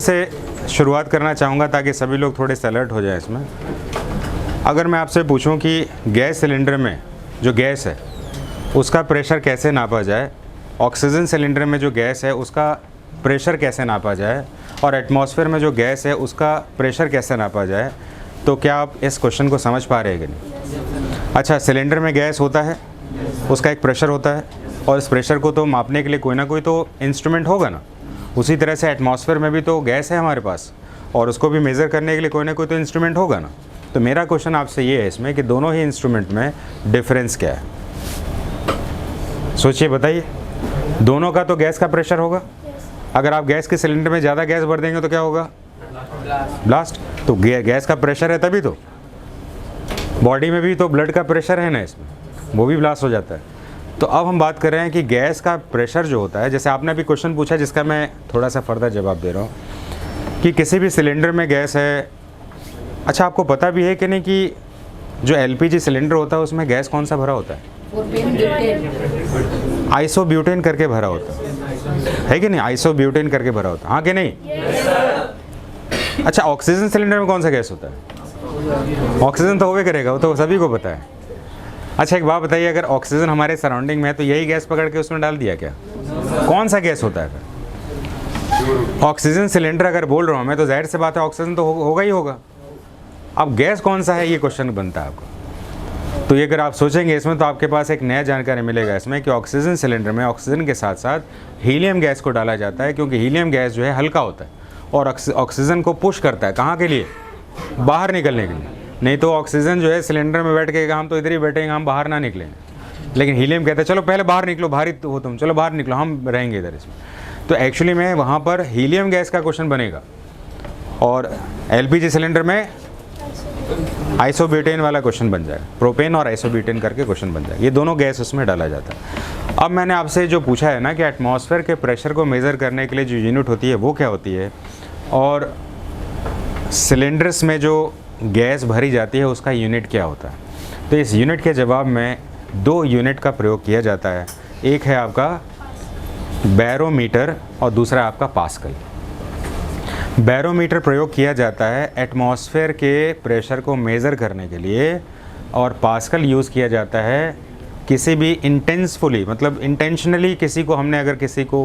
से शुरुआत करना चाहूँगा ताकि सभी लोग थोड़े से अलर्ट हो जाएं इसमें। अगर मैं आपसे पूछूं कि गैस सिलेंडर में जो गैस है उसका प्रेशर कैसे नापा जाए, ऑक्सीजन सिलेंडर में जो गैस है उसका प्रेशर कैसे नापा जाए और एटमॉस्फेयर में जो गैस है उसका प्रेशर कैसे नापा जाए, तो क्या आप इस क्वेश्चन को समझ पा रहे हैं कि नहीं? अच्छा, सिलेंडर में गैस होता है, उसका एक प्रेशर होता है और इस प्रेशर को तो मापने के लिए कोई ना कोई तो इंस्ट्रूमेंट होगा ना। उसी तरह से एटमॉस्फेयर में भी तो गैस है हमारे पास और उसको भी मेज़र करने के लिए कोई ना कोई तो इंस्ट्रूमेंट होगा ना। तो मेरा क्वेश्चन आपसे ये है इसमें कि दोनों ही इंस्ट्रूमेंट में डिफरेंस क्या है? सोचिए, बताइए। दोनों का तो गैस का प्रेशर होगा। अगर आप गैस के सिलेंडर में ज़्यादा गैस भर देंगे तो क्या होगा? ब्लास्ट। तो गैस का प्रेशर है तभी तो। बॉडी में भी तो ब्लड का प्रेशर है ना, इसमें वो भी ब्लास्ट हो जाता है। तो अब हम बात कर रहे हैं कि गैस का प्रेशर जो होता है, जैसे आपने अभी क्वेश्चन पूछा जिसका मैं थोड़ा सा फर्दर जवाब दे रहा हूँ कि किसी भी सिलेंडर में गैस है। अच्छा, आपको पता भी है कि नहीं कि जो एलपीजी सिलेंडर होता है उसमें गैस कौन सा भरा होता है? आइसोब्यूटेन करके भरा होता है कि नहीं? आइसोब्यूटेन करके भरा होता है, हाँ कि नहीं? अच्छा, ऑक्सीजन सिलेंडर में कौन सा गैस होता है? ऑक्सीजन तो होवे करेगा, वो तो सभी को पता है। अच्छा, एक बात बताइए, अगर ऑक्सीजन हमारे सराउंडिंग में है तो यही गैस पकड़ के उसमें डाल दिया क्या? कौन सा गैस होता है? ऑक्सीजन सिलेंडर अगर बोल रहा हूँ मैं तो जाहिर सी बात है ऑक्सीजन तो होगा ही होगा। अब गैस कौन सा है ये क्वेश्चन बनता है आपको। तो ये अगर आप सोचेंगे इसमें तो आपके पास एक नया जानकारी मिलेगा इसमें कि ऑक्सीजन सिलेंडर में ऑक्सीजन के साथ साथ हीलियम गैस को डाला जाता है, क्योंकि हीलियम गैस जो है हल्का होता है और ऑक्सीजन को पुश करता है। कहाँ के लिए? बाहर निकलने के लिए। नहीं तो ऑक्सीजन जो है सिलेंडर में बैठ के हम तो इधर ही बैठेंगे, हम बाहर ना निकलेंगे। लेकिन हीलियम कहता है चलो पहले बाहर निकलो, बाहर ही हो तुम, चलो बाहर निकलो, हम रहेंगे इधर इसमें। तो एक्चुअली में वहाँ पर हीलियम गैस का क्वेश्चन बनेगा और एलपीजी सिलेंडर में आइसोब्यूटेन वाला क्वेश्चन बन जाएगा। प्रोपेन और आइसोब्यूटेन करके क्वेश्चन बन जाएगा। ये दोनों गैस उसमें डाला जाता है। अब मैंने आपसे जो पूछा है ना कि एटमॉस्फेयर के प्रेशर को मेज़र करने के लिए जो यूनिट होती है वो क्या होती है, और सिलेंडर्स में जो गैस भरी जाती है उसका यूनिट क्या होता है। तो इस यूनिट के जवाब में दो यूनिट का प्रयोग किया जाता है। एक है आपका बैरोमीटर और दूसरा आपका पास्कल। बैरोमीटर प्रयोग किया जाता है एटमॉस्फेयर के प्रेशर को मेज़र करने के लिए और पास्कल यूज़ किया जाता है किसी भी इंटेंसफुली, मतलब इंटेंशनली किसी को हमने अगर किसी को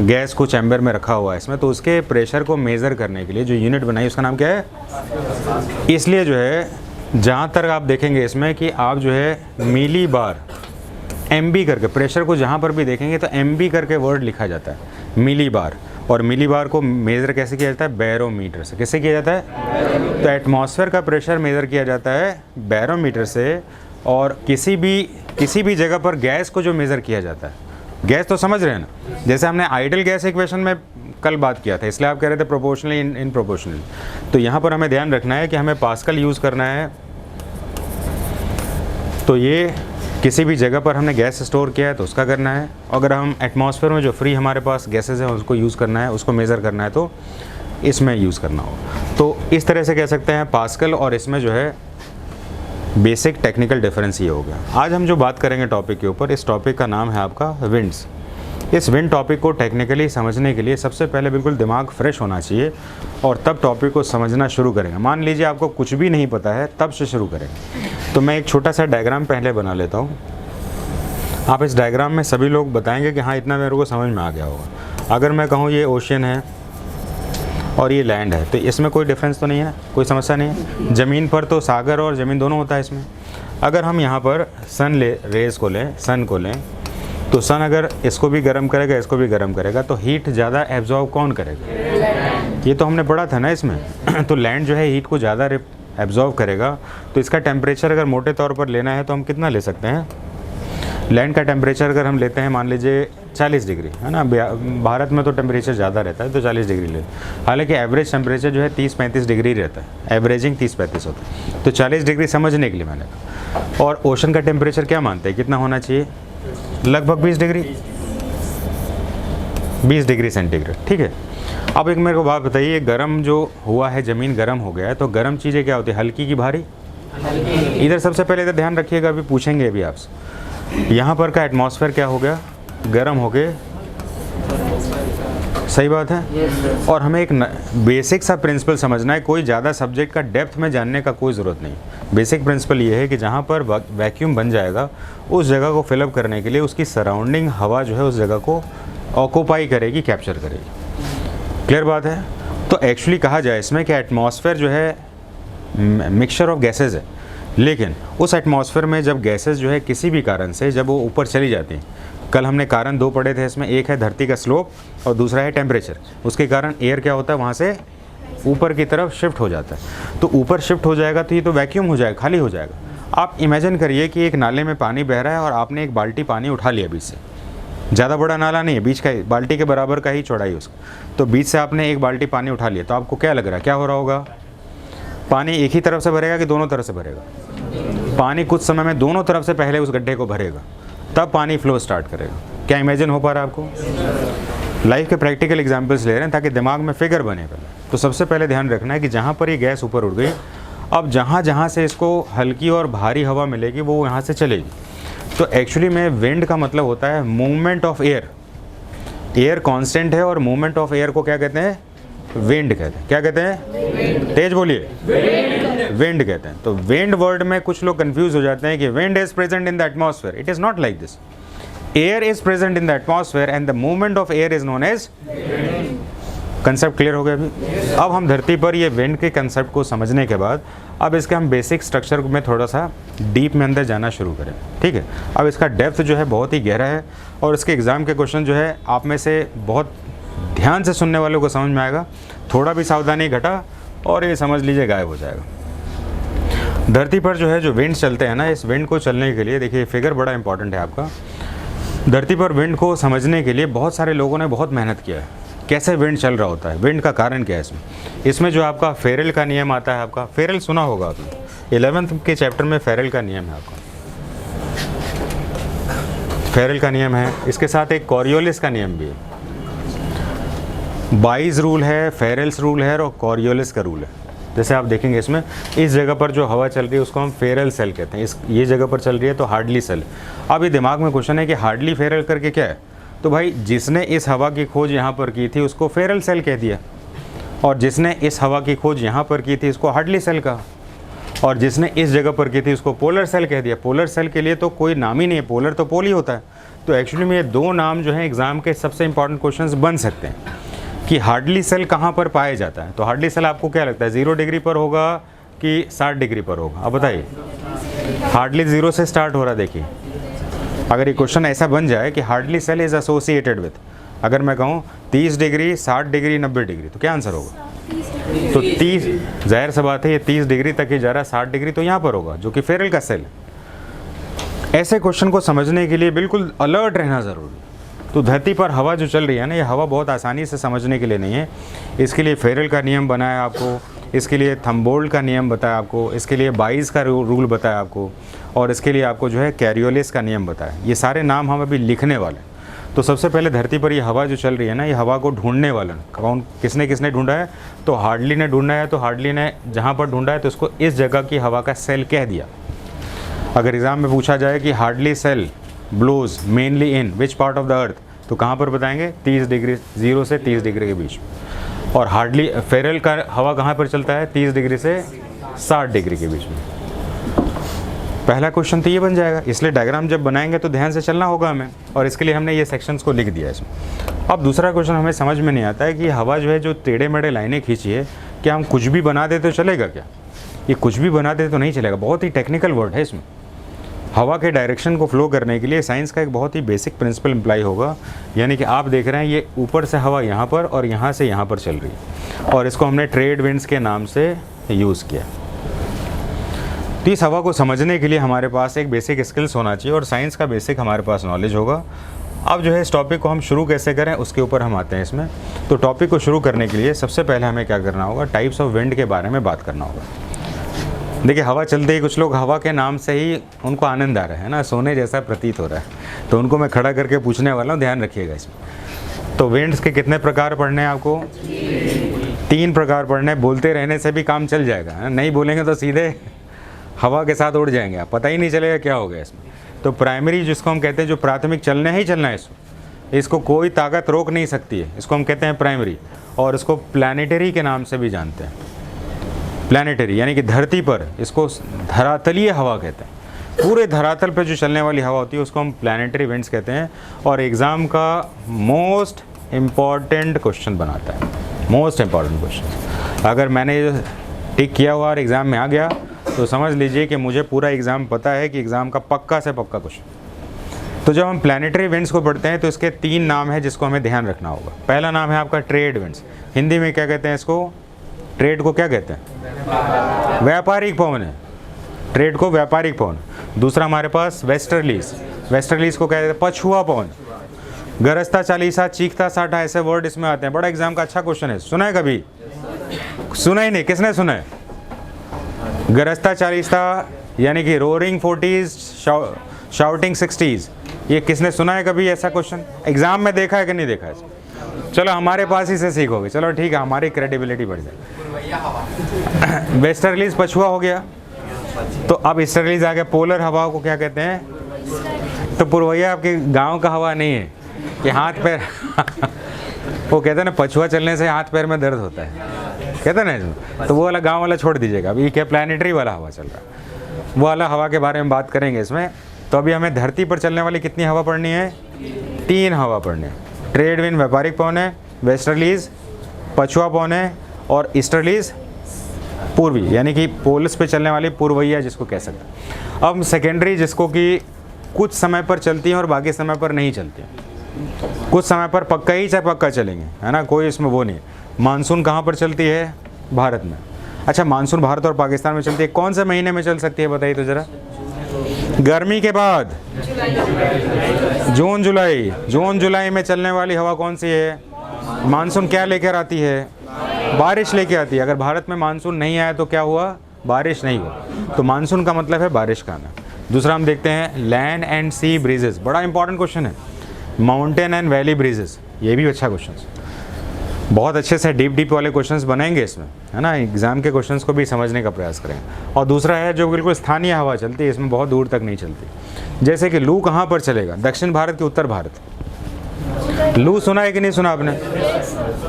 गैस को चैम्बर में रखा हुआ है इसमें तो उसके प्रेशर को मेज़र करने के लिए जो यूनिट बनाई उसका नाम क्या है? इसलिए जो है जहाँ तक आप देखेंगे इसमें कि आप जो है मिली बार MB करके प्रेशर को जहाँ पर भी देखेंगे तो MB करके वर्ड लिखा जाता है, मिली बार। और मिली बार को मेज़र कैसे किया जाता है? बैरोमीटर से। किससे किया जाता है? तो एटमॉस्फेयर का प्रेशर मेज़र किया जाता है बैरोमीटर से। और किसी भी जगह पर गैस को जो मेज़र किया जाता है, गैस तो समझ रहे हैं ना, जैसे हमने आइडियल गैस इक्वेशन में कल बात किया था, इसलिए आप कह रहे थे प्रोपोर्शनली इन प्रोपोर्शनली। तो यहाँ पर हमें ध्यान रखना है कि हमें पास्कल यूज़ करना है। तो ये किसी भी जगह पर हमने गैस स्टोर किया है तो उसका करना है। अगर हम एटमॉस्फेयर में जो फ्री हमारे पास गैसेज हैं उसको यूज़ करना है, उसको मेज़र करना है तो इसमें यूज़ करना होगा। तो इस तरह से कह सकते हैं पास्कल और इसमें जो है बेसिक टेक्निकल डिफरेंस ये हो गया। आज हम जो बात करेंगे टॉपिक के ऊपर, इस टॉपिक का नाम है आपका विंड्स। इस विंड टॉपिक को टेक्निकली समझने के लिए सबसे पहले बिल्कुल दिमाग फ्रेश होना चाहिए और तब टॉपिक को समझना शुरू करेंगे। मान लीजिए आपको कुछ भी नहीं पता है, तब से शुरू करेंगे। तो मैं एक छोटा सा डायग्राम पहले बना लेता हूँ। आप इस डायग्राम में सभी लोग बताएंगे कि हाँ इतना मेरे को समझ में आ गया होगा। अगर मैं कहूँ ये ओशन है और ये लैंड है तो इसमें कोई डिफरेंस तो नहीं है, कोई समस्या नहीं है। ज़मीन पर तो सागर और ज़मीन दोनों होता है इसमें। अगर हम यहाँ पर रेज़ को लें, सन को लें, तो सन अगर इसको भी गर्म करेगा इसको भी गर्म करेगा तो हीट ज़्यादा एब्जॉर्ब कौन करेगा? ये तो हमने पढ़ा था ना इसमें। तो लैंड जो है हीट को ज़्यादा एब्जॉर्ब करेगा। तो इसका टेम्परेचर अगर मोटे तौर पर लेना है तो हम कितना ले सकते हैं? लैंड का टेम्परेचर अगर हम लेते हैं मान लीजिए 40 डिग्री, है ना। भारत में तो टेम्परेचर ज़्यादा रहता है तो 40 डिग्री ले। हालांकि एवरेज टेम्परेचर जो है 30-35 डिग्री रहता है, एवरेजिंग 30-35 होता है। तो 40 डिग्री समझने के लिए मैंने कहा। और ओशन का टेम्परेचर क्या मानते हैं कितना होना चाहिए? लगभग 20 डिग्री, 20 डिग्री सेंटीग्रेड, ठीक है। अब एक मेरे को बात बताइए, गर्म जो हुआ है, ज़मीन गर्म हो गया है तो गर्म चीज़ें क्या होती है? हल्की की भारी? इधर सबसे पहले इधर ध्यान रखिएगा, अभी पूछेंगे अभी आपसे। यहाँ पर का एटमॉस्फेयर क्या हो गया? गर्म हो गए सही बात है। और हमें एक बेसिक सा प्रिंसिपल समझना है, कोई ज़्यादा सब्जेक्ट का डेप्थ में जानने का कोई ज़रूरत नहीं। बेसिक प्रिंसिपल ये है कि जहाँ पर वैक्यूम बन जाएगा उस जगह को फिलअप करने के लिए उसकी सराउंडिंग हवा जो है उस जगह को ऑक्यूपाई करेगी, कैप्चर करेगी। क्लियर बात है। तो एक्चुअली कहा जाए इसमें कि एटमॉस्फेयर जो है मिक्सचर ऑफ गैसेज है, लेकिन उस एटमॉस्फेयर में जब गैसेज जो है किसी भी कारण से जब वो ऊपर चली जाती हैं, कल हमने कारण दो पढ़े थे इसमें, एक है धरती का स्लोप और दूसरा है टेम्परेचर। उसके कारण एयर क्या होता है, वहाँ से ऊपर की तरफ शिफ्ट हो जाता है। तो ऊपर शिफ्ट हो जाएगा तो ये तो वैक्यूम हो जाएगा, खाली हो जाएगा। आप इमेजिन करिए कि एक नाले में पानी बह रहा है और आपने एक बाल्टी पानी उठा लिया बीच से। ज़्यादा बड़ा नाला नहीं है, बीच का बाल्टी के बराबर का ही चौड़ाई उसका। तो बीच से आपने एक बाल्टी पानी उठा लिया, तो आपको क्या लग रहा है, क्या हो रहा होगा? पानी एक ही तरफ से भरेगा कि दोनों तरफ से भरेगा? पानी कुछ समय में दोनों तरफ से पहले उस गड्ढे को भरेगा, तब पानी फ्लो स्टार्ट करेगा। क्या इमेजिन हो पा रहा है आपको? लाइफ के प्रैक्टिकल एग्जांपल्स ले रहे हैं ताकि दिमाग में फिगर बने पहले। तो सबसे पहले ध्यान रखना है कि जहाँ पर ये गैस ऊपर उड़ गई, अब जहाँ जहाँ से इसको हल्की और भारी हवा मिलेगी वो यहाँ से चलेगी। तो एक्चुअली में विंड का मतलब होता है movement of air. Air constant है और मूवमेंट ऑफ एयर को क्या कहते हैं? विंड कहते हैं। क्या कहते हैं? तेज बोलिए। विंड कहते हैं। तो विंड वर्ड में कुछ लोग कंफ्यूज हो जाते हैं कि wind is present in the atmosphere. It is not like this. Air is present in the atmosphere and the movement of air is known as. Concept clear हो गया अभी? अब हम धरती पर ये विंड के कंसेप्ट को समझने के बाद अब इसके हम बेसिक स्ट्रक्चर में थोड़ा सा डीप में अंदर जाना शुरू करें। ठीक है। अब इसका डेप्थ जो है बहुत ही गहरा है और इसके एग्ज़ाम के क्वेश्चन जो है आप में से बहुत ध्यान से सुनने वालों को समझ में आएगा। थोड़ा भी सावधानी घटा और ये समझ लीजिए गायब हो जाएगा। धरती पर जो है जो विंड चलते हैं ना, इस विंड को चलने के लिए देखिए फिगर बड़ा इंपॉर्टेंट है आपका। धरती पर विंड को समझने के लिए बहुत सारे लोगों ने बहुत मेहनत किया है। कैसे विंड चल रहा होता है, विंड का कारण क्या है इसमें जो आपका फेरेल का नियम आता है, आपका फेरेल सुना होगा आपने, 11th के चैप्टर में फेरेल का नियम है आपका। फेरेल का नियम है, इसके साथ एक कॉरियोलिस का नियम भी है। बाइज रूल है, फेरेल्स रूल है और कॉरियोलिस का रूल है। जैसे आप देखेंगे इसमें इस जगह पर जो हवा चल रही है उसको हम फेरल सेल कहते हैं। ये जगह पर चल रही है तो हार्डली सेल। अब ये दिमाग में क्वेश्चन है कि हार्डली फेरल करके क्या है? तो भाई जिसने इस हवा की खोज यहाँ पर की थी उसको फेरल सेल कह दिया, और जिसने इस हवा की खोज यहाँ पर की थी उसको हार्डली सेल कहा, और जिसने इस जगह पर की थी उसको पोलर सेल कह दिया। पोलर सेल के लिए तो कोई नाम ही नहीं है, पोलर तो पोल ही होता है। तो एक्चुअली में ये दो नाम जो है एग्जाम के सबसे इंपॉर्टेंट क्वेश्चन बन सकते हैं कि हार्डली सेल कहाँ पर पाया जाता है। तो हार्डली सेल आपको क्या लगता है, 0 डिग्री पर होगा कि 60 डिग्री पर होगा? अब बताइए। हार्डली 0 से स्टार्ट हो रहा है। देखिए अगर ये क्वेश्चन ऐसा बन जाए कि Hadley cell is associated with, अगर मैं कहूँ 30 डिग्री, 60 डिग्री, 90 डिग्री, तो क्या आंसर होगा? तो 30, जाहिर सा बात है ये 30 डिग्री तक ही जा रहा है, 60 डिग्री तो यहाँ पर होगा जो कि फेरल का सेल है। ऐसे क्वेश्चन को समझने के लिए बिल्कुल अलर्ट रहना ज़रूरी है। तो धरती पर हवा जो चल रही है ना, ये हवा बहुत आसानी से समझने के लिए नहीं है। इसके लिए फेरल का नियम बनाया आपको, इसके लिए थम्बोल्ट का नियम बताया आपको, इसके लिए बाइज का रूल बताया आपको, और इसके लिए आपको जो है कैरियोलिस का नियम बताया। ये सारे नाम हम अभी लिखने वाले हैं। तो सबसे पहले धरती पर ये हवा जो चल रही है ना, ये हवा को ढूंढने वाला कौन, किसने ढूंढा है? तो हार्डली ने ढूंढा है। तो हार्डली ने जहाँ पर ढूंढा है तो उसको इस जगह की हवा का सेल कह दिया। अगर एग्जाम में पूछा जाए कि Hadley cell blows mainly in which part of the earth, तो कहाँ पर बताएंगे? 30 डिग्री, 0 से 30 डिग्री के बीच। और हार्डली फेरल का हवा कहाँ पर चलता है? 30 डिग्री से 60 डिग्री के बीच में। पहला क्वेश्चन तो ये बन जाएगा। इसलिए डायग्राम जब बनाएंगे तो ध्यान से चलना होगा हमें, और इसके लिए हमने ये सेक्शंस को लिख दिया है इसमें। अब दूसरा क्वेश्चन हमें समझ में नहीं आता है कि हवा जो है जो टेढ़े मेढ़े लाइनें खींची है, क्या हम कुछ भी बना दे तो चलेगा क्या? ये कुछ भी बना दे तो नहीं चलेगा, बहुत ही टेक्निकल वर्ड है इसमें। हवा के डायरेक्शन को फ्लो करने के लिए साइंस का एक बहुत ही बेसिक प्रिंसिपल इम्प्लाई होगा। यानी कि आप देख रहे हैं ये ऊपर से हवा यहाँ पर और यहाँ से यहाँ पर चल रही है, और इसको हमने ट्रेड विंड्स के नाम से यूज़ किया। तो इस हवा को समझने के लिए हमारे पास एक बेसिक स्किल्स होना चाहिए और साइंस का बेसिक हमारे पास नॉलेज होगा। अब जो है इस टॉपिक को हम शुरू कैसे करें उसके ऊपर हम आते हैं इसमें। तो टॉपिक को शुरू करने के लिए सबसे पहले हमें क्या करना होगा? टाइप्स ऑफ विंड के बारे में बात करना होगा। देखिए हवा चलते ही कुछ लोग हवा के नाम से ही उनको आनंद आ रहा है ना, सोने जैसा प्रतीत हो रहा है। तो उनको मैं खड़ा करके पूछने वाला हूँ, ध्यान रखिएगा इसमें। तो विंड्स के कितने प्रकार पढ़ने हैं आपको? 3 प्रकार पढ़ने। बोलते रहने से भी काम चल जाएगा, नहीं बोलेंगे तो सीधे हवा के साथ उड़ जाएंगे आप, पता ही नहीं चलेगा क्या हो गया इसमें। तो प्राइमरी जिसको हम कहते हैं, जो प्राथमिक चलना ही चलना है इसमें, इसको कोई ताकत रोक नहीं सकती है, इसको हम कहते हैं प्राइमरी, और इसको प्लानिटरी के नाम से भी जानते हैं। प्लानिटरी यानी कि धरती पर, इसको धरातलीय हवा कहते हैं। पूरे धरातल पर जो चलने वाली हवा होती है उसको हम प्लानिटरी विंड्स कहते हैं, और एग्ज़ाम का मोस्ट इम्पॉर्टेंट क्वेश्चन बनाता है, मोस्ट इम्पॉर्टेंट क्वेश्चन। अगर मैंने टिक किया हुआ और एग्ज़ाम में आ गया तो समझ लीजिए कि मुझे पूरा एग्ज़ाम पता है कि एग्ज़ाम का पक्का से पक्का क्वेश्चन। तो जब हम प्लानिटरी विंड्स को पढ़ते हैं तो इसके 3 नाम हैं जिसको हमें ध्यान रखना होगा। पहला नाम है आपका ट्रेड विंड्स, हिंदी में क्या कहते हैं इसको, ट्रेड को क्या कहते हैं, व्यापारिक पवन है, ट्रेड को व्यापारिक पवन। दूसरा हमारे पास वेस्टर्लीज, वेस्टर्लीज को कहते हैं पछुआ पवन। गरजता चालीसा, चीखता साठा, ऐसे वर्ड इसमें आते हैं। बड़ा एग्जाम का अच्छा क्वेश्चन है, सुना है कभी? सुना ही नहीं, किसने सुना है? गरजता चालीसा यानी कि रोरिंग 40s, शाउटिंग 60s, ये किसने सुना है कभी ऐसा क्वेश्चन? एग्जाम में देखा है कि नहीं देखा है? चलो हमारे पास ही से सीखोगे, चलो ठीक है, हमारी क्रेडिबिलिटी बढ़ जाए। वेस्टर्लीज पछुआ हो गया, तो अब ईस्टर्लीज आ गया। पोलर हवा को क्या कहते हैं? तो पुरवैया आपके गांव का हवा नहीं है कि हाथ पैर वो कहते हैं ना पछुआ चलने से हाथ पैर में दर्द होता है, कहते हैं ना, तो वो वाला गांव वाला छोड़ दीजिएगा। अभी क्या प्लानिटरी वाला हवा चल रहा है, वो वाला हवा के बारे में बात करेंगे इसमें। तो अभी हमें धरती पर चलने वाली कितनी हवा पढ़नी है? 3 हवा पढ़नी है। ट्रेड विंड व्यापारिक पवन है, वेस्टर्लीज पछुआ पवन है, और ईस्टर्लीज पूर्वी यानी कि पोलस पे चलने वाली पूर्वैया जिसको कह सकते हैं। अब सेकेंडरी जिसको कि कुछ समय पर चलती हैं और बाकी समय पर नहीं चलती हैं। कुछ समय पर पक्का ही चाहे पक्का चलेंगे, है ना, कोई इसमें वो नहीं। मानसून कहाँ पर चलती है? भारत में। अच्छा, मानसून भारत और पाकिस्तान में चलती है, कौन से महीने में चल सकती है बताइए तो ज़रा? गर्मी के बाद, जून जुलाई। जून जुलाई में चलने वाली हवा कौन सी है? मानसून क्या लेकर आती है? बारिश लेके आती है। अगर भारत में मानसून नहीं आया तो क्या हुआ? बारिश नहीं हुआ। तो मानसून का मतलब है बारिश का आना। दूसरा हम देखते हैं लैंड एंड सी ब्रीजेस, बड़ा इंपॉर्टेंट क्वेश्चन है। माउंटेन एंड वैली ब्रीजेस, ये भी अच्छा क्वेश्चन है। बहुत अच्छे से डीप वाले क्वेश्चंस बनेंगे इसमें, है ना, एग्जाम के क्वेश्चंस को भी समझने का प्रयास करेंगे। और दूसरा है जो बिल्कुल स्थानीय हवा चलती है, इसमें बहुत दूर तक नहीं चलती। जैसे कि लू कहाँ पर चलेगा? दक्षिण भारत कि उत्तर भारत? लू सुना है कि नहीं सुना आपने?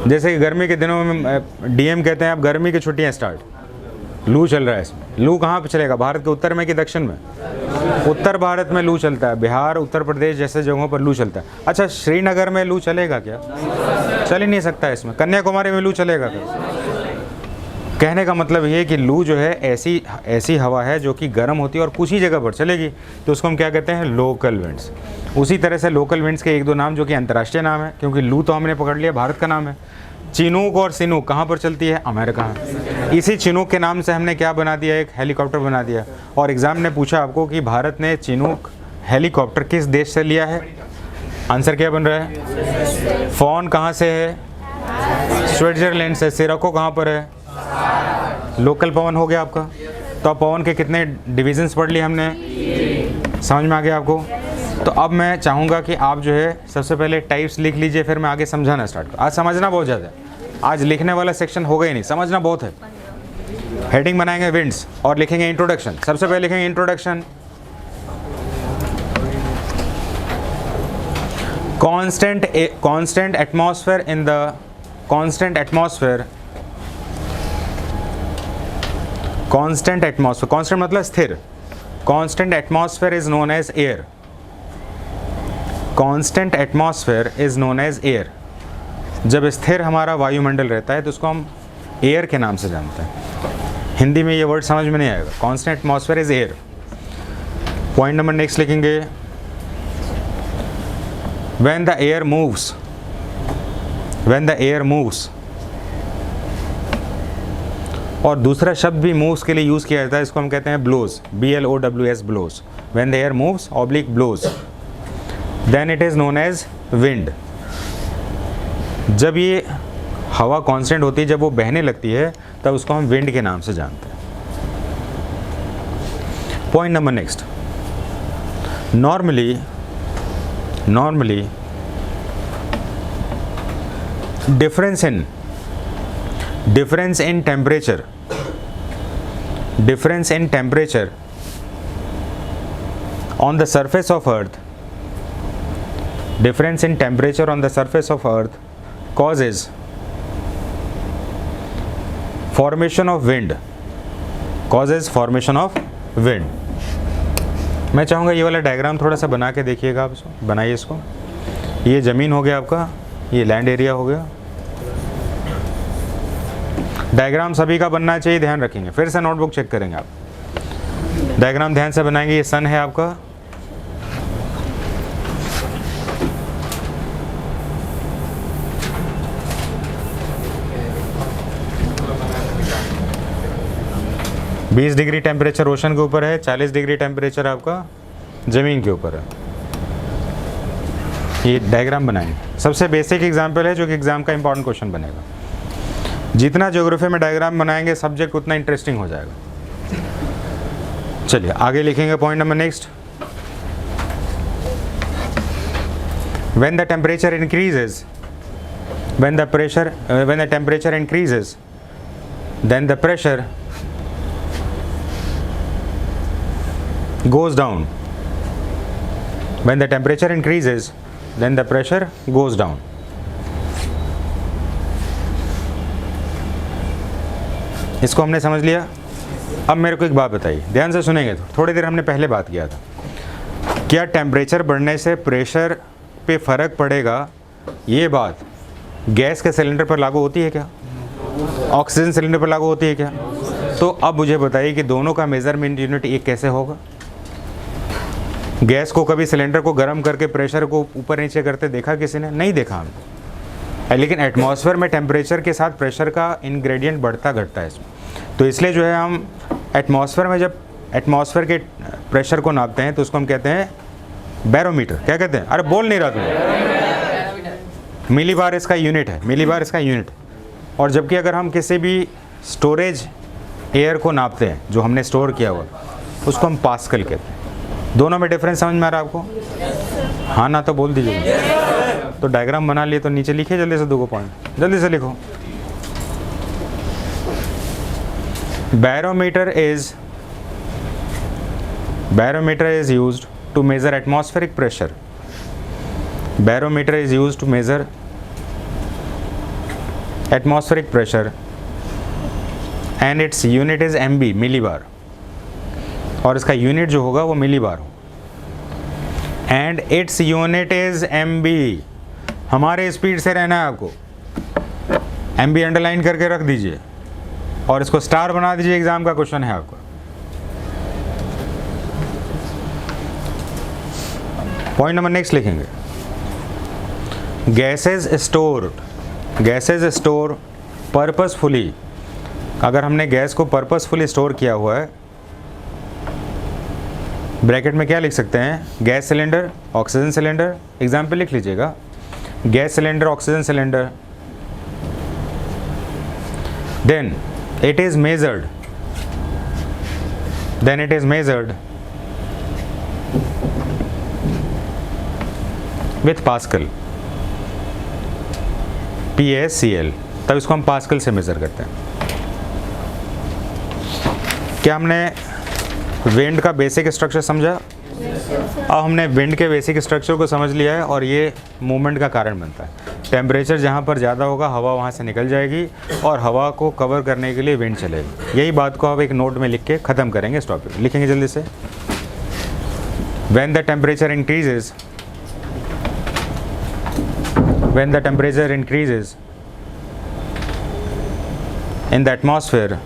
जैसे कि गर्मी के दिनों में डीएम कहते हैं अब गर्मी की छुट्टियां स्टार्ट, लू चल रहा है इसमें। लू कहाँ पे चलेगा? भारत के उत्तर में कि दक्षिण में? उत्तर भारत में लू चलता है। बिहार, उत्तर प्रदेश जैसे जगहों पर लू चलता है। अच्छा, श्रीनगर में लू चलेगा क्या? चल ही नहीं सकता है इसमें। कन्याकुमारी में लू चलेगा क्या? कहने का मतलब ये कि लू जो है ऐसी हवा है जो कि गर्म होती है और कुछ ही जगह पर चलेगी, तो उसको हम क्या कहते हैं? Local winds. उसी तरह से लोकल विंड्स के 1-2 नाम जो कि अंतर्राष्ट्रीय नाम है, क्योंकि लू तो हमने पकड़ लिया भारत का नाम है। चिनूक और सिनूक कहाँ पर चलती है? अमेरिका में। इसी चिनूक के नाम से हमने क्या बना दिया? एक हेलीकॉप्टर बना दिया। और एग्ज़ाम ने पूछा आपको कि भारत ने चिनूक हेलीकॉप्टर किस देश से लिया है? आंसर क्या बन रहा है? फॉन कहाँ से है? स्विट्जरलैंड से। सिरको कहाँ पर है? लोकल पवन हो गया आपका। तो अब पवन के कितने डिविजन्स पढ़ लिए हमने? समझ में आ गया आपको? तो अब मैं चाहूँगा कि आप जो है सबसे पहले टाइप्स लिख लीजिए, फिर मैं आगे समझाना स्टार्ट करूँ। आज समझना बहुत ज़्यादा है, आज लिखने वाला सेक्शन होगा ही नहीं, समझना बहुत है। हेडिंग बनाएंगे विंड्स और लिखेंगे इंट्रोडक्शन। सबसे पहले लिखेंगे introduction. constant atmosphere in the constant atmosphere मतलब स्थिर। constant atmosphere is known as air। constant atmosphere is known as air। जब स्थिर हमारा वायुमंडल रहता है तो उसको हम एयर के नाम से जानते हैं। हिंदी में ये वर्ड समझ में नहीं आएगा। constant atmosphere is air। Point number next लिखेंगे when the air moves, when the air moves। और दूसरा शब्द भी moves के लिए यूज़ किया जाता है, इसको हम कहते हैं blows, BLOWS, blows। when the air moves oblique blows, then it is known as wind। जब ये हवा कांस्टेंट होती है, जब वो बहने लगती है, तब उसको हम विंड के नाम से जानते हैं। Point number next, normally difference in temperature on the surface of earth difference in temperature on the surface of earth causes formation of wind, causes formation of wind. मैं चाहूँगा ये वाला डायग्राम थोड़ा सा बना के देखिएगा आप, बनाइए इसको. ये ज़मीन हो गया आपका, ये लैंड एरिया हो गया. डायग्राम सभी का बनना चाहिए, ध्यान रखेंगे. फिर से नोटबुक चेक करेंगे आप, डायग्राम ध्यान से बनाएंगे. ये सन है आपका, बीस डिग्री टेम्परेचर ओशन के ऊपर है, 40 डिग्री टेम्परेचर आपका ज़मीन के ऊपर है. ये डायग्राम बनाएंगे. सबसे बेसिक एग्जांपल है जो कि एग्जाम का इंपॉर्टेंट क्वेश्चन बनेगा. जितना ज्योग्राफी में डायग्राम बनाएंगे सब्जेक्ट उतना इंटरेस्टिंग हो जाएगा. चलिए आगे लिखेंगे. Point number next. when the temperature increases, when the temperature increases, then the pressure goes down. When the temperature increases, then the pressure goes down. इसको हमने समझ लिया. अब मेरे को एक बात बताइए, ध्यान से सुनेंगे. थोड़ी देर हमने पहले बात किया था, क्या टेम्परेचर बढ़ने से प्रेशर पे फ़र्क पड़ेगा? ये बात गैस के सिलेंडर पर लागू होती है क्या? ऑक्सीजन सिलेंडर पर लागू होती है क्या? तो अब मुझे बताइए कि दोनों का मेज़रमेंट यूनिट एक कैसे होगा? गैस को कभी सिलेंडर को गर्म करके प्रेशर को ऊपर नीचे करते देखा किसी ने? नहीं देखा हमने. लेकिन एटमॉस्फेयर में टेम्परेचर के साथ प्रेशर का इन्ग्रेडिएंट बढ़ता घटता है इसमें. तो इसलिए जो है हम एटमॉस्फेयर में जब एटमॉस्फेयर के प्रेशर को नापते हैं तो उसको हम कहते हैं बैरोमीटर. क्या कहते हैं? अरे बोल नहीं रहा तुम. मिलीबार इसका यूनिट है, मिलीबार इसका यूनिट. और जबकि अगर हम किसी भी स्टोरेज एयर को नापते हैं जो हमने स्टोर किया हुआ, उसको हम पास्कल कहते हैं. दोनों में डिफरेंस समझ में आ रहा है आपको? हाँ ना तो बोल दीजिए. तो डायग्राम बना लिए तो नीचे लिखिए जल्दी से 2 पॉइंट, जल्दी से लिखो. Barometer is used to measure atmospheric pressure. Barometer is used to measure atmospheric pressure and its unit is MB, millibar. और इसका यूनिट जो होगा वो मिलीबार हो. And its unit is MB. हमारे स्पीड से रहना है आपको. MB अंडरलाइन करके रख दीजिए और इसको स्टार बना दीजिए. एग्जाम का क्वेश्चन है आपका. पॉइंट नंबर नेक्स्ट लिखेंगे. Gases store purposefully. अगर हमने गैस को पर्पसफुली स्टोर किया हुआ है, ब्रैकेट में क्या लिख सकते हैं? Gas cylinder, oxygen cylinder. Example लिख लीजिएगा. Gas cylinder, oxygen cylinder. Then it is measured with Pascal, PASCL. तब इसको हम पास्कल से मेज़र करते हैं. क्या हमने विंड का बेसिक स्ट्रक्चर समझा? अब हमने विंड के बेसिक स्ट्रक्चर को समझ लिया है और ये मूवमेंट का कारण बनता है. टेम्परेचर जहाँ पर ज़्यादा होगा हवा वहाँ से निकल जाएगी और हवा को कवर करने के लिए विंड चलेगी. यही बात को आप एक नोट में लिख के ख़त्म करेंगे. इस टॉपिक लिखेंगे जल्दी से. when the temperature increases in the atmosphere,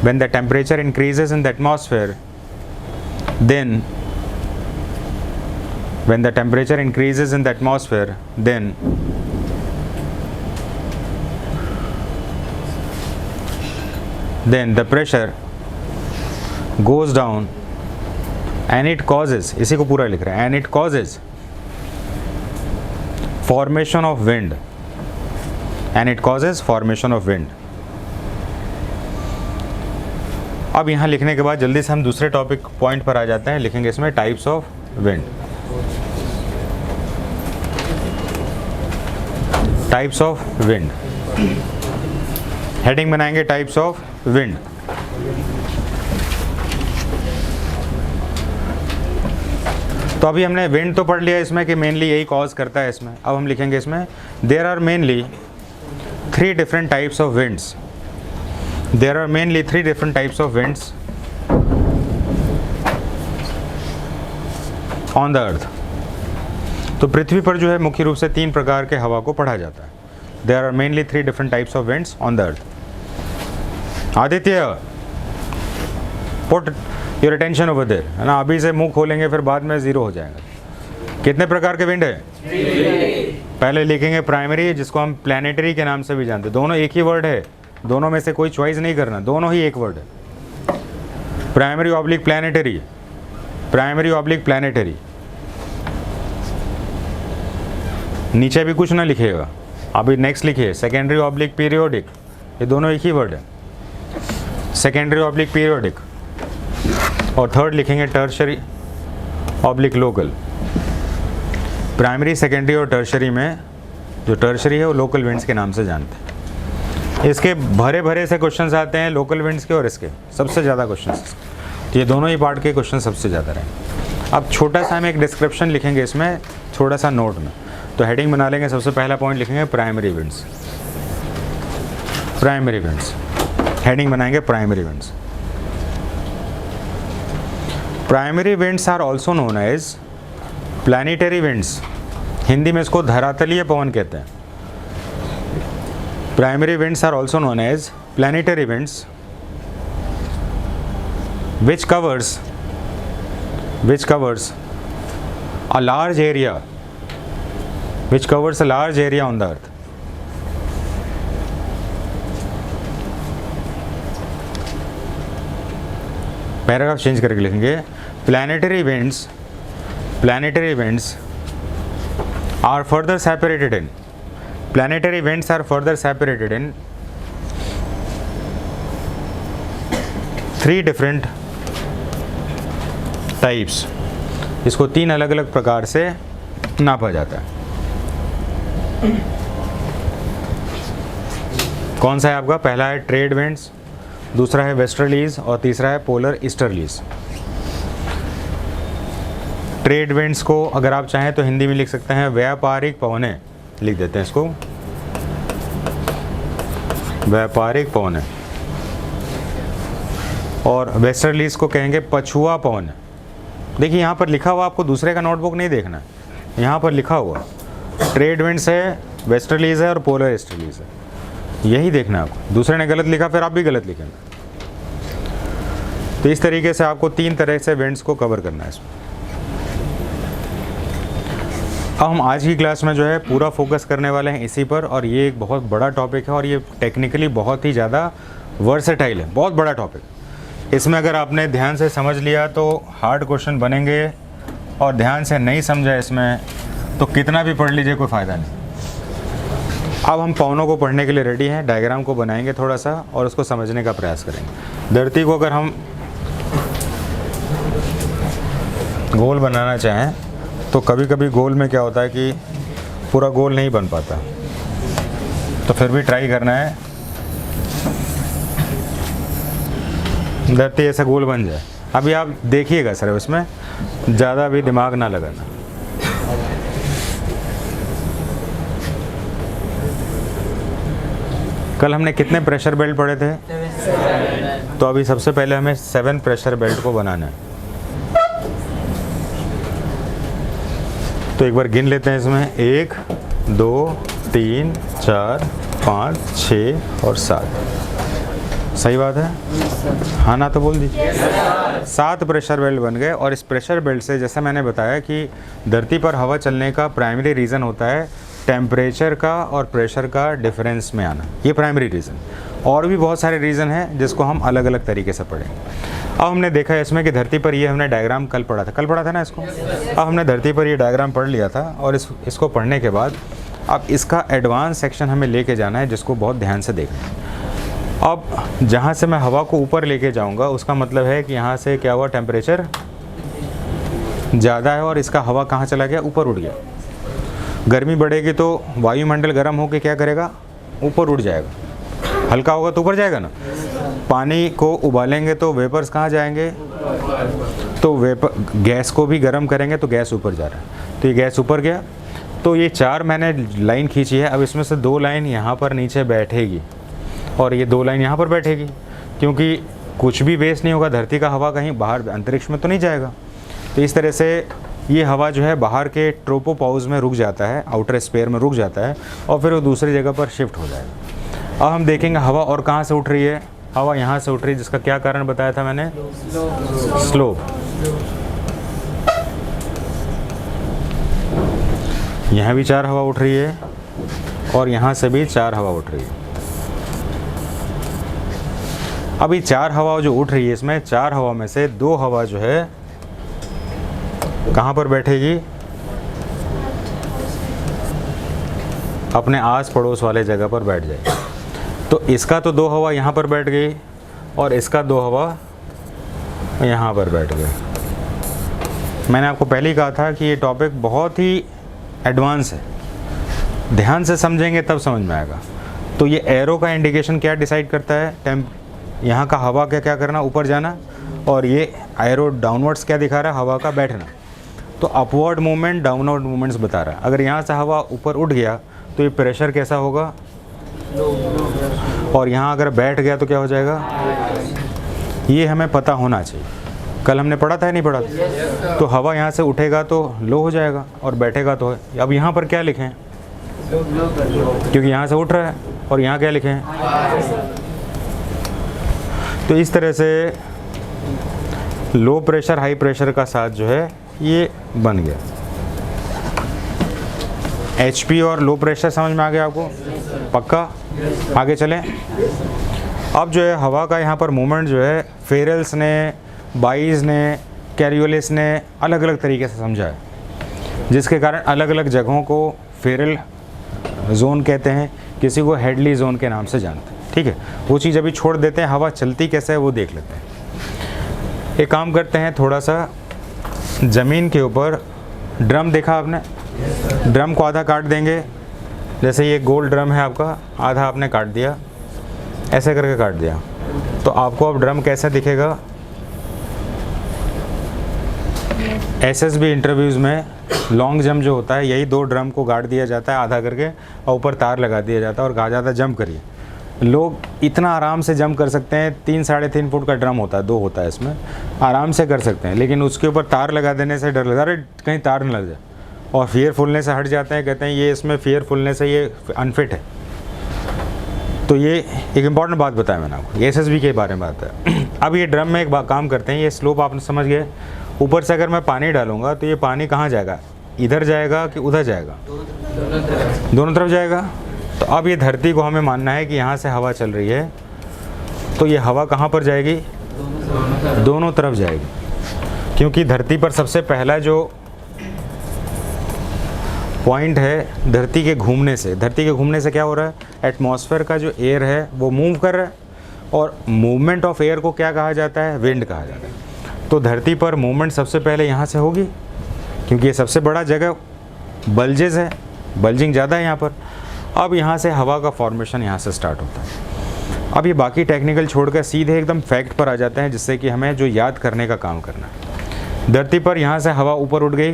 when the temperature increases in the atmosphere, then when the temperature increases in the atmosphere, then the pressure goes down and it causes, इसी को पूरा लिख रहा है, and it causes formation of wind, and it causes formation of wind. अब यहाँ लिखने के बाद जल्दी से हम दूसरे टॉपिक पॉइंट पर आ जाते हैं. लिखेंगे इसमें types of wind. Types of wind heading बनाएंगे. Types of wind. तो अभी हमने विंड तो पढ़ लिया इसमें कि मेनली यही कॉज करता है इसमें। अब हम लिखेंगे इसमें there are mainly 3 different types of winds. There are mainly 3 different types of winds on the earth. तो पृथ्वी पर जो है मुख्य रूप से 3 प्रकार के हवा को पढ़ा जाता है। There are mainly 3 different types of winds on the earth. Aditya, put your attention over there, है ना। अभी से मुंह खोलेंगे फिर बाद में 0 हो जाएगा। कितने प्रकार के विंड है? 3। पहले लिखेंगे प्राइमरी, जिसको हम प्लैनेटरी के नाम से भी जानते हैं। दोनों एक ही वर्ड है, दोनों में से कोई चॉइस नहीं करना, दोनों ही एक वर्ड है। Primary oblique planetary, primary oblique planetary. नीचे भी कुछ ना लिखिएगा। अभी नेक्स्ट लिखिए सेकेंडरी ऑब्लिक पीरियोडिक, ये दोनों एक ही वर्ड है, सेकेंडरी ऑब्लिक पीरियोडिक। और थर्ड लिखेंगे tertiary oblique local. Primary, secondary और टर्शरी में जो टर्शरी है वो लोकल विंड्स के नाम से जानते हैं। इसके भरे भरे से क्वेश्चंस आते हैं लोकल विंड्स के, और इसके सबसे ज़्यादा क्वेश्चंस, तो ये दोनों ही पार्ट के क्वेश्चन सबसे ज़्यादा रहे। अब छोटा सा हम एक डिस्क्रिप्शन लिखेंगे इसमें, थोड़ा सा नोट में। तो हेडिंग बना लेंगे, सबसे पहला पॉइंट लिखेंगे primary winds. Primary winds, heading बनाएंगे primary winds. Primary winds are also known as planetary winds. Hindi में इसको धरातलीय पवन कहते हैं। Primary winds are also known as planetary winds which covers a large area, which covers a large area on the earth. Paragraph change करके लिखेंगे planetary winds are further separated in, planetary winds are further separated in 3 different types. इसको 3 अलग अलग प्रकार से नापा जाता है। कौन सा है आपका? पहला है ट्रेड विंड्स, दूसरा है वेस्टर्लीज और तीसरा है पोलर ईस्टर्लीज। ट्रेड विंड्स को अगर आप चाहें तो हिंदी में लिख सकते हैं व्यापारिक पवनें, लिख देते हैं इसको व्यापारिक पवनें। और वेस्टर्लीज को कहेंगे पछुआ पवन। देखिए यहाँ पर लिखा हुआ, आपको दूसरे का नोटबुक नहीं देखना है, यहाँ पर लिखा हुआ ट्रेड विंड्स है, वेस्टर्लीज है और पोलर ईस्टर्लीज है, यही देखना है आपको। दूसरे ने गलत लिखा फिर आप भी गलत लिखेंगे। तो इस तरीके से आपको 3 तरह से विंड्स को कवर करना है इसमें। अब हम आज की क्लास में जो है पूरा फोकस करने वाले हैं इसी पर, और ये एक बहुत बड़ा टॉपिक है और ये टेक्निकली बहुत ही ज़्यादा वर्सेटाइल है, बहुत बड़ा टॉपिक। इसमें अगर आपने ध्यान से समझ लिया तो हार्ड क्वेश्चन बनेंगे, और ध्यान से नहीं समझा इसमें तो कितना भी पढ़ लीजिए कोई फ़ायदा नहीं। अब हम पवनों को पढ़ने के लिए रेडी हैं। डायग्राम को बनाएंगे थोड़ा सा और उसको समझने का प्रयास करेंगे। धरती को अगर हम गोल बनाना चाहें तो कभी कभी गोल में क्या होता है कि पूरा गोल नहीं बन पाता, तो फिर भी ट्राई करना है धरती ऐसा गोल बन जाए। अभी आप देखिएगा सर, इसमें ज़्यादा भी दिमाग ना लगाना। कल हमने कितने प्रेशर बेल्ट पढ़े थे? 7। तो अभी सबसे पहले हमें 7 प्रेशर बेल्ट को बनाना है। तो एक बार गिन लेते हैं इसमें 1 2 3 4 5 6 और 7। सही बात है? हाँ ना तो बोल दीजिए। 7 प्रेशर बेल्ट बन गए। और इस प्रेशर बेल्ट से, जैसे मैंने बताया कि धरती पर हवा चलने का प्राइमरी रीज़न होता है टेम्परेचर का और प्रेशर का डिफरेंस में आना, ये प्राइमरी रीज़न। और भी बहुत सारे रीज़न हैं जिसको हम अलग अलग तरीके से पढ़ेंगे। अब हमने देखा है इसमें कि धरती पर ये हमने डायग्राम कल पढ़ा था ना इसको। अब हमने धरती पर ये डायग्राम पढ़ लिया था, और इसको पढ़ने के बाद अब इसका एडवांस सेक्शन हमें लेके जाना है, जिसको बहुत ध्यान से देखना है। अब जहाँ से मैं हवा को ऊपर लेके जाऊँगा उसका मतलब है कि यहाँ से क्या हुआ, टेम्परेचर ज़्यादा है और इसका हवा कहाँ चला गया, ऊपर उड़ गया। गर्मी बढ़ेगी तो वायुमंडल गर्म होकर क्या करेगा, ऊपर उड़ जाएगा। हल्का होगा तो ऊपर जाएगा ना। पानी को उबालेंगे तो वेपर्स कहाँ जाएंगे, तो गैस को भी गर्म करेंगे तो गैस ऊपर जा रहा है, तो ये गैस ऊपर गया। तो ये 4 मैंने लाइन खींची है, अब इसमें से 2 लाइन यहाँ पर नीचे बैठेगी और ये 2 लाइन यहाँ पर बैठेगी, क्योंकि कुछ भी वेस्ट नहीं होगा, धरती का हवा कहीं बाहर अंतरिक्ष में तो नहीं जाएगा। तो इस तरह से ये हवा जो है बाहर के ट्रोपोपाउज में रुक जाता है, आउटर स्पेयर में रुक जाता है और फिर वो दूसरी जगह पर शिफ्ट हो जाएगा। अब हम देखेंगे हवा और कहाँ से उठ रही है। हवा यहाँ से उठ रही है, जिसका क्या कारण बताया था मैंने, स्लोप। यहाँ भी 4 हवा उठ रही है और यहाँ से भी 4 हवा उठ रही है। अभी 4 हवा जो उठ रही है, इसमें 4 हवा में से 2 हवा जो है कहाँ पर बैठेगी, अपने आस पड़ोस वाले जगह पर बैठ जाएगी। तो इसका तो 2 हवा यहाँ पर बैठ गई और इसका 2 हवा यहाँ पर बैठ गई। मैंने आपको पहले ही कहा था कि ये टॉपिक बहुत ही एडवांस है, ध्यान से समझेंगे तब समझ में आएगा। तो ये एरो का इंडिकेशन क्या डिसाइड करता है, यहाँ का हवा क्या करना, ऊपर जाना, और ये एरो डाउनवर्ड्स क्या दिखा रहा है, हवा का बैठना। तो अपवर्ड मूवमेंट, डाउनवर्ड मूवमेंट्स बता रहा है। अगर यहाँ से हवा ऊपर उठ गया तो ये प्रेशर कैसा होगा, और यहाँ अगर बैठ गया तो क्या हो जाएगा, ये हमें पता होना चाहिए। कल हमने पढ़ा था या नहीं पढ़ा था? तो हवा यहाँ से उठेगा तो लो हो जाएगा और बैठेगा तो है। अब यहाँ पर क्या लिखें, क्योंकि यहाँ से उठ रहा है, और यहाँ क्या लिखें। तो इस तरह से लो प्रेशर हाई प्रेशर का साथ जो है ये बन गया। HP और लो प्रेशर समझ में आ गया आपको, पक्का? आगे चलें। अब जो है हवा का यहाँ पर मूवमेंट जो है फेरेल्स ने, बाइज ने, कैरियोलिस ने अलग अलग तरीके से समझा है, जिसके कारण अलग अलग जगहों को फेरल जोन कहते हैं, किसी को हेडली जोन के नाम से जानते हैं। ठीक है, वो चीज़ अभी छोड़ देते हैं, हवा चलती कैसे है वो देख लेते हैं। एक काम करते हैं, थोड़ा सा ज़मीन के ऊपर ड्रम देखा आपने, ड्रम को आधा काट देंगे। जैसे ये गोल ड्रम है आपका, आधा आपने काट दिया, ऐसे करके काट दिया, तो आपको अब ड्रम कैसा दिखेगा। SSB इंटरव्यूज़ में लॉन्ग जंप जो होता है, यही 2 ड्रम को गाड़ दिया जाता है आधा करके और ऊपर तार लगा दिया जाता है और कहा जाता है जंप करिए। लोग इतना आराम से जंप कर सकते हैं, 3 साढ़े 3 फुट का ड्रम होता है, 2 होता है, इसमें आराम से कर सकते हैं। लेकिन उसके ऊपर तार लगा देने से डर लगता है, अरे कहीं तार न लग जाए, और फियरफुलनेस से हट जाते हैं, कहते हैं ये इसमें फियरफुलनेस है, ये अनफिट है। तो ये एक इम्पॉर्टेंट बात बताया मैंने आपको, ये SSB के बारे में बात है। अब ये ड्रम में एक काम करते हैं, ये स्लोप आपने समझ गए। ऊपर से अगर मैं पानी डालूंगा तो ये पानी कहाँ जाएगा, इधर जाएगा कि उधर जाएगा, दोनों तरफ जाएगा। तो अब ये धरती को हमें मानना है कि यहाँ से हवा चल रही है, तो ये हवा कहाँ पर जाएगी, दोनों तरफ जाएगी, क्योंकि धरती पर सबसे पहला जो पॉइंट है धरती के घूमने से क्या हो रहा है, एटमॉस्फेयर का जो एयर है वो मूव कर रहा है, और मूवमेंट ऑफ एयर को क्या कहा जाता है, विंड कहा जाता है। तो धरती पर मूवमेंट सबसे पहले यहाँ से होगी, क्योंकि ये सबसे बड़ा जगह बल्जेस है, बल्जिंग ज़्यादा है यहाँ पर। अब यहाँ से हवा का फॉर्मेशन यहाँ से स्टार्ट होता है। अब ये बाकी टेक्निकल छोड़कर सीधे एकदम फैक्ट पर आ जाते हैं, जिससे कि हमें जो याद करने का काम करना है। धरती पर यहाँ से हवा ऊपर उठ गई,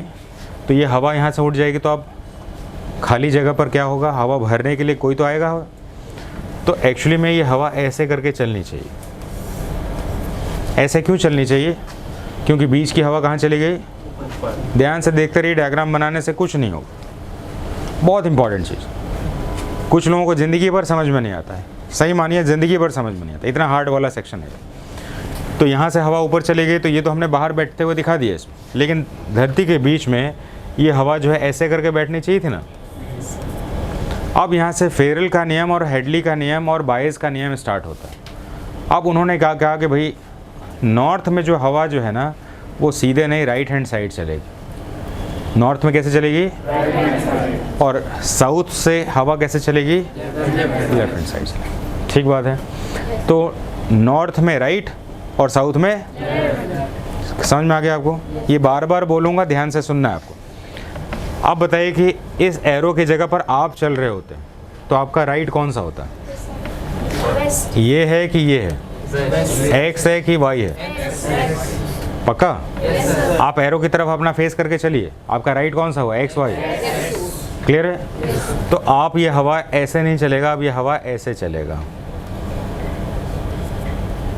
तो ये हवा यहाँ से उठ जाएगी, तो अब खाली जगह पर क्या होगा, हवा भरने के लिए कोई तो आएगा। तो एक्चुअली में ये हवा ऐसे करके चलनी चाहिए। ऐसे क्यों चलनी चाहिए, क्योंकि बीच की हवा कहाँ चली गई, ध्यान से देखते रहिए, डायग्राम बनाने से कुछ नहीं होगा। बहुत इंपॉर्टेंट चीज़, कुछ लोगों को ज़िंदगी भर समझ में नहीं आता है, सही मानिए ज़िंदगी भर समझ में नहीं आता, इतना हार्ड वाला सेक्शन है। तो यहाँ से हवा ऊपर चली गई, तो ये तो हमने बाहर बैठते हुए दिखा दिया इसमें, लेकिन धरती के बीच में ये हवा जो है ऐसे करके बैठनी चाहिए थी ना। अब यहाँ से फेरल का नियम और हेडली का नियम और बायस का नियम स्टार्ट होता है। अब उन्होंने कहा कि भाई नॉर्थ में जो हवा जो है ना, वो सीधे नहीं राइट हैंड साइड चलेगी। नॉर्थ में कैसे चलेगी, और साउथ से हवा कैसे चलेगी, लेफ्ट हैंड साइड चलेगी। ठीक बात है। तो नॉर्थ में राइट और साउथ में, समझ में आ गया आपको? ये बार बार बोलूँगा, ध्यान से सुनना है आपको। आप बताइए कि इस एरो की जगह पर आप चल रहे होते हैं तो आपका राइट कौन सा होता है, ये है कि ये है, एक्स है कि वाई है, पक्का? आप एरो की तरफ अपना फेस करके चलिए। आपका राइट कौन सा हुआ, एक्स वाई? क्लियर है? तो आप ये हवा ऐसे नहीं चलेगा, अब ये हवा ऐसे चलेगा।